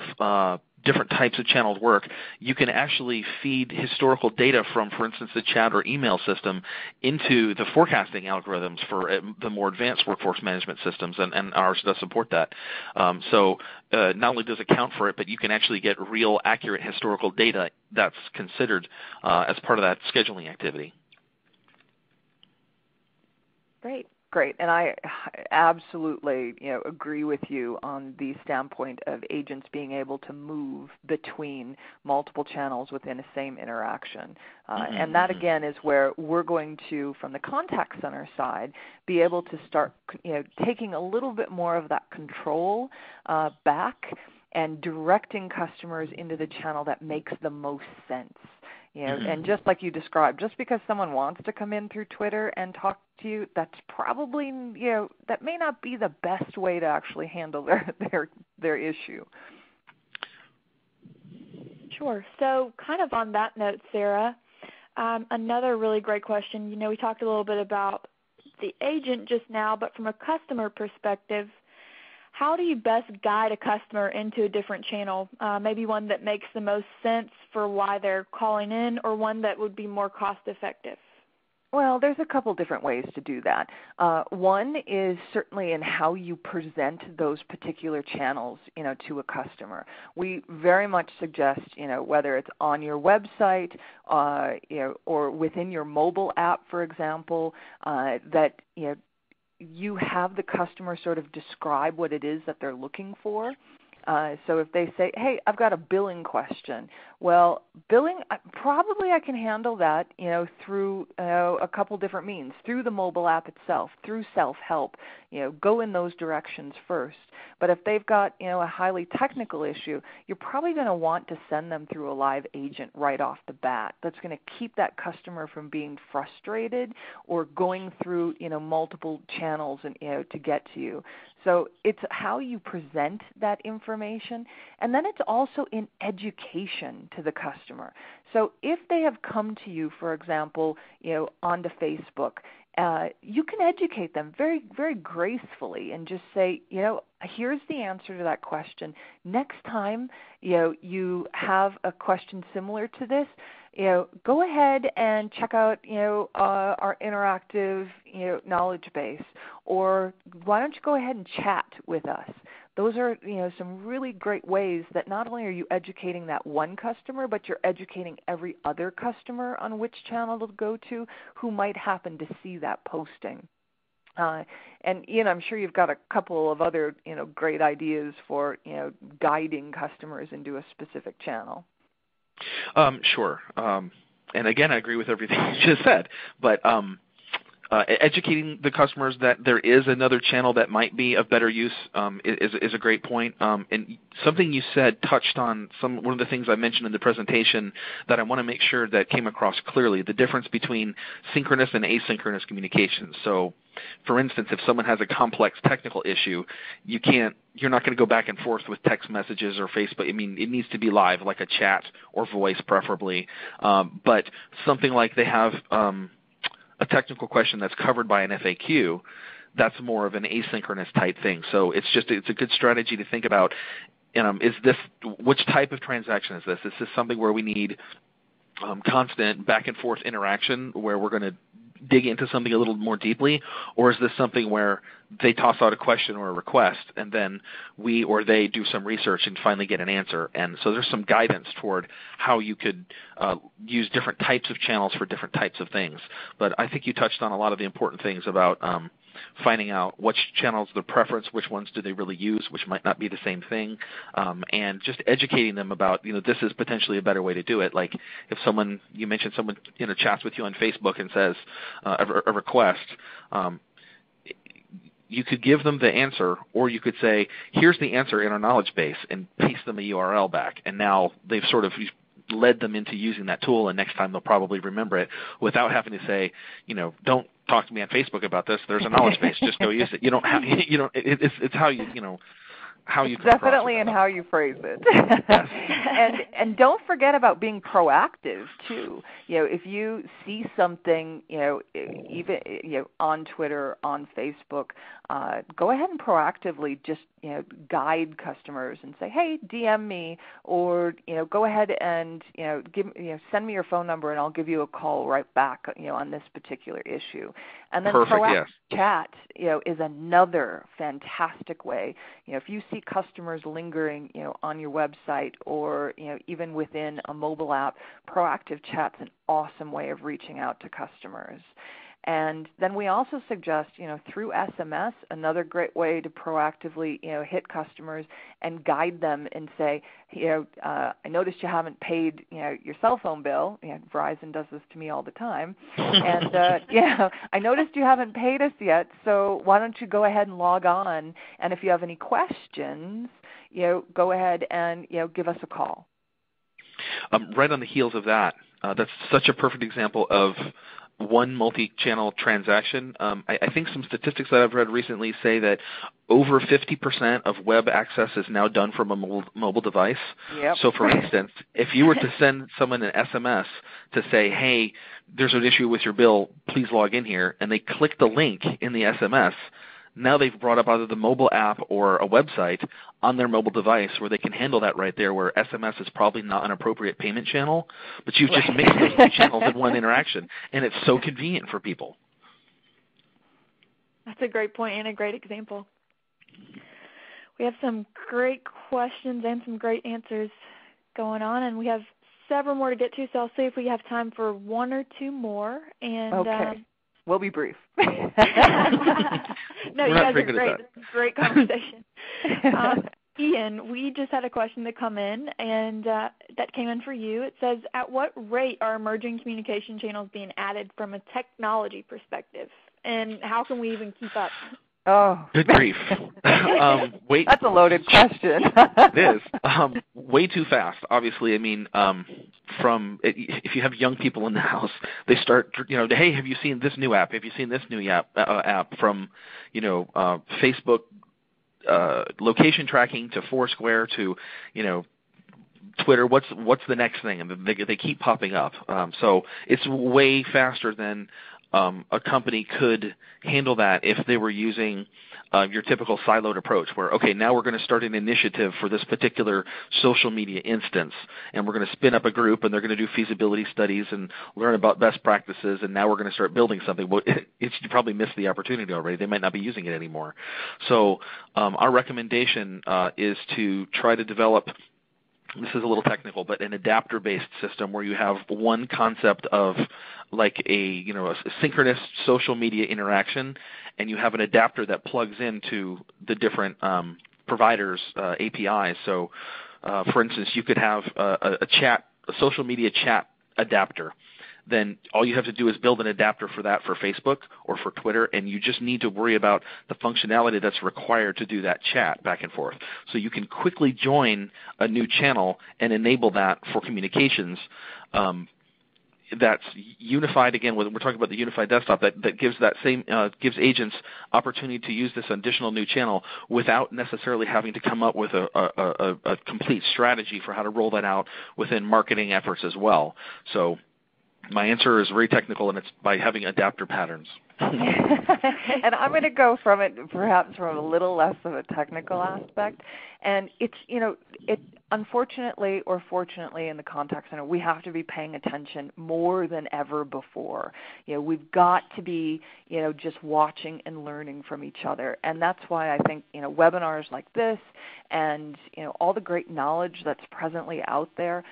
different types of channeled work, you can actually feed historical data from, for instance, the chat or email system into the forecasting algorithms for the more advanced workforce management systems, and ours does support that. So not only does it count for it, but you can actually get real, accurate historical data that's considered as part of that scheduling activity. Great, and I absolutely agree with you on the standpoint of agents being able to move between multiple channels within a same interaction. And that, again, is where we're going to, from the contact center side, be able to start taking a little bit more of that control back and directing customers into the channel that makes the most sense. And just like you described, just because someone wants to come in through Twitter and talk to you, that's probably, that may not be the best way to actually handle their issue. Sure. So kind of on that note, Sarah, another really great question. We talked a little bit about the agent just now, but from a customer perspective, how do you best guide a customer into a different channel, maybe one that makes the most sense for why they're calling in, or one that would be more cost effective? Well, there's a couple different ways to do that. One is certainly in how you present those particular channels, to a customer. We very much suggest, whether it's on your website, or within your mobile app, for example, that you have the customer sort of describe what it is that they're looking for. So if they say, hey, I've got a billing question, well, billing, probably I can handle that, through a couple different means, through the mobile app itself, through self-help, go in those directions first. But if they've got, a highly technical issue, you're probably going to want to send them through a live agent right off the bat. That's going to keep that customer from being frustrated or going through, multiple channels and, to get to you. So it's how you present that information, and then it's also in education to the customer. So if they have come to you, for example, onto Facebook, you can educate them very, very gracefully and just say, here's the answer to that question. Next time, you have a question similar to this, go ahead and check out, our interactive, knowledge base, or why don't you go ahead and chat with us? Those are, some really great ways that not only are you educating that one customer, but you're educating every other customer on which channel to go to who might happen to see that posting. And I'm sure you've got a couple of other, great ideas for, guiding customers into a specific channel. Sure. And again, I agree with everything you just said, but educating the customers that there is another channel that might be of better use is a great point. And something you said touched on one of the things I mentioned in the presentation that I want to make sure that came across clearly, the difference between synchronous and asynchronous communications. So, for instance, if someone has a complex technical issue, you're not going to go back and forth with text messages or Facebook. I mean, it needs to be live, like a chat or voice preferably. But something like they have a technical question that's covered by an FAQ, that's more of an asynchronous type thing. So it's a good strategy to think about. Which type of transaction is this? Is this something where we need constant back and forth interaction where we're going to dig into something a little more deeply, or is this something where they toss out a question or a request and then we or they do some research and finally get an answer? And so there's some guidance toward how you could use different types of channels for different types of things. But I think you touched on a lot of the important things about finding out which channels their preference, which ones do they really use, which might not be the same thing, and just educating them about, this is potentially a better way to do it. Like if you mentioned someone chats with you on Facebook and says a request, you could give them the answer, or you could say, here's the answer in our knowledge base, and paste them a URL back. And now they've sort of led them into using that tool, and next time they'll probably remember it without having to say, don't talk to me on Facebook about this. There's a knowledge base. Just go use it. You don't have, it's how how you definitely in how you phrase it. Yes. and don't forget about being proactive too. If you see something, even on Twitter, on Facebook, go ahead and proactively just guide customers and say, hey, DM me, or go ahead and send me your phone number and I'll give you a call right back on this particular issue. And then Perfect, proactive yes. chat is another fantastic way. If you see customers lingering on your website or even within a mobile app, proactive chat's an awesome way of reaching out to customers. And then we also suggest, through SMS, another great way to proactively, hit customers and guide them and say, I noticed you haven't paid, your cell phone bill. Verizon does this to me all the time. And, I noticed you haven't paid us yet, so why don't you go ahead and log on? And if you have any questions, go ahead and, give us a call. Right on the heels of that, that's such a perfect example of one multi-channel transaction. I think some statistics that I've read recently say that over 50% of web access is now done from a mobile device. Yep. So, for instance, if you were to send someone an SMS to say, hey, there's an issue with your bill, please log in here, and they click the link in the SMS, now they've brought up either the mobile app or a website on their mobile device where they can handle that right there, where SMS is probably not an appropriate payment channel, but you've just mixed those two channels in one interaction, and it's so convenient for people. That's a great point and a great example. We have some great questions and some great answers going on, and we have several more to get to, so I'll see if we have time for one or two more. And okay. We'll be brief. No, you guys are great. This is a great conversation. Ian, we just had a question that come in, and that came in for you. It says, at what rate are emerging communication channels being added from a technology perspective, and how can we even keep up? Oh, good grief! That's a loaded question. It is way too fast. Obviously, I mean, if you have young people in the house, they start, hey, have you seen this new app? Have you seen this new app from, Facebook location tracking to Foursquare to, Twitter? What's the next thing? And they keep popping up. So it's way faster than a company could handle that if they were using your typical siloed approach where, okay, now we're going to start an initiative for this particular social media instance, and we're going to spin up a group, and they're going to do feasibility studies and learn about best practices, and now we're going to start building something. Well, you probably missed the opportunity already. They might not be using it anymore. So our recommendation is to try to develop, this is a little technical, but an adapter-based system where you have one concept of like a synchronous social media interaction, and you have an adapter that plugs into the different providers' APIs. So, for instance, you could have a social media chat adapter. Then all you have to do is build an adapter for that for Facebook or for Twitter, and you just need to worry about the functionality that's required to do that chat back and forth. So you can quickly join a new channel and enable that for communications. That's unified. Again, we're talking about the unified desktop that gives gives agents opportunity to use this additional new channel without necessarily having to come up with a complete strategy for how to roll that out within marketing efforts as well. So my answer is very technical, and it's by having adapter patterns. And I'm going to go from it perhaps from a little less of a technical aspect. And it's, unfortunately or fortunately in the contact center, we have to be paying attention more than ever before. We've got to be, just watching and learning from each other. And that's why I think, webinars like this and, all the great knowledge that's presently out there,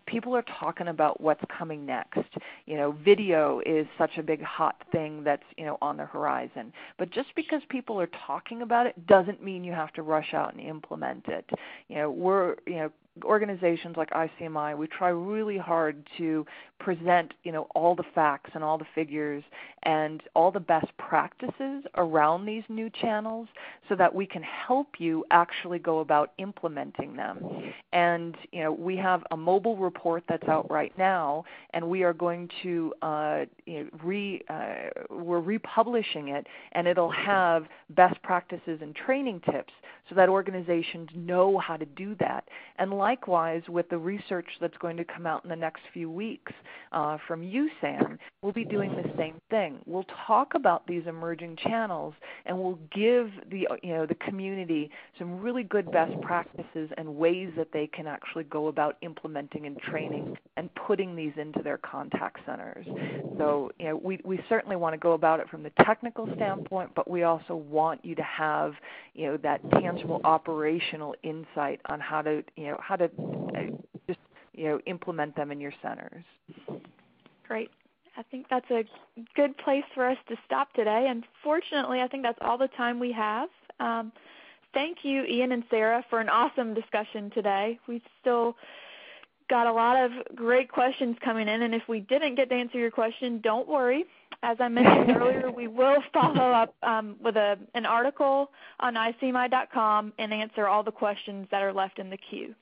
people are talking about what's coming next. Video is such a big hot thing that's, on the horizon. But just because people are talking about it doesn't mean you have to rush out and implement it. Organizations like ICMI, we try really hard to present, all the facts and all the figures and all the best practices around these new channels so that we can help you actually go about implementing them. And, we have a mobile report that's out right now, and we are going to, we're republishing it, and it'll have best practices and training tips so that organizations know how to do that. And likewise, with the research that's going to come out in the next few weeks from USAN, we'll be doing the same thing. We'll talk about these emerging channels, and we'll give the community some really good best practices and ways that they can actually go about implementing and training and putting these into their contact centers. So, we certainly want to go about it from the technical standpoint, but we also want you to have, that tangible operational insight on how to just implement them in your centers. Great. I think that's a good place for us to stop today. Unfortunately, I think that's all the time we have. Thank you, Ian and Sarah, for an awesome discussion today. We still got a lot of great questions coming in, and if we didn't get to answer your question, don't worry. As I mentioned earlier, we will follow up with an article on ICMI.com and answer all the questions that are left in the queue.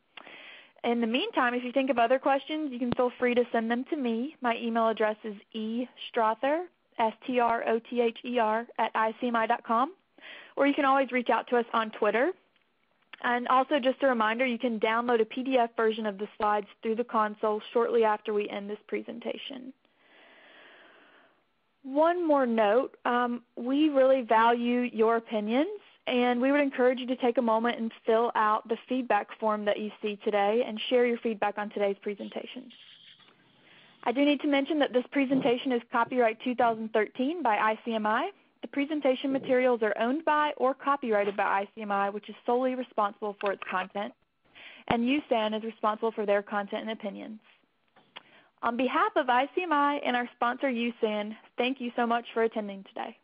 In the meantime, if you think of other questions, you can feel free to send them to me. My email address is estrother, STROTHER, @ICMI.com, or you can always reach out to us on Twitter. And also, just a reminder, you can download a PDF version of the slides through the console shortly after we end this presentation. One more note, we really value your opinions, and we would encourage you to take a moment and fill out the feedback form that you see today and share your feedback on today's presentation. I do need to mention that this presentation is copyright 2013 by ICMI. The presentation materials are owned by or copyrighted by ICMI, which is solely responsible for its content, and USAN is responsible for their content and opinions. On behalf of ICMI and our sponsor USAN, thank you so much for attending today.